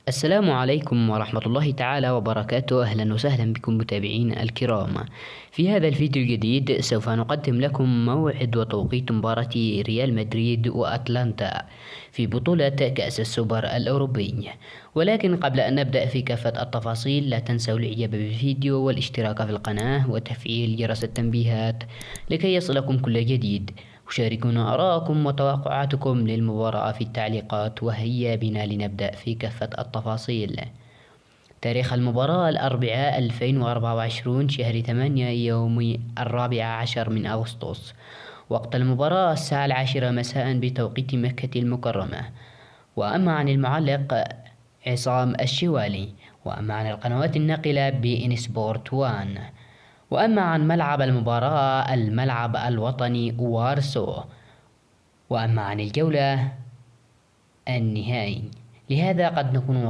السلام عليكم ورحمة الله تعالى وبركاته. أهلا وسهلا بكم متابعين الكرام. في هذا الفيديو الجديد سوف نقدم لكم موعد وتوقيت مباراة ريال مدريد وأتلانتا في بطولة كأس السوبر الأوروبي. ولكن قبل أن نبدأ في كافة التفاصيل لا تنسوا الإعجاب بالفيديو والاشتراك في القناة وتفعيل جرس التنبيهات لكي يصلكم كل جديد. وشاركونا آراءكم وتوقعاتكم للمباراة في التعليقات، وهيا بنا لنبدأ في كافة التفاصيل. تاريخ المباراة الأربعاء 2024 شهر 8 يوم 14 من أغسطس. وقت المباراة الساعة 10 مساء بتوقيت مكة المكرمة. وأما عن المعلق عصام الشوالي. وأما عن القنوات الناقلة بإن سبورت 1. وأما عن ملعب المباراة الملعب الوطني وارسو. وأما عن الجولة النهائي. لهذا قد نكون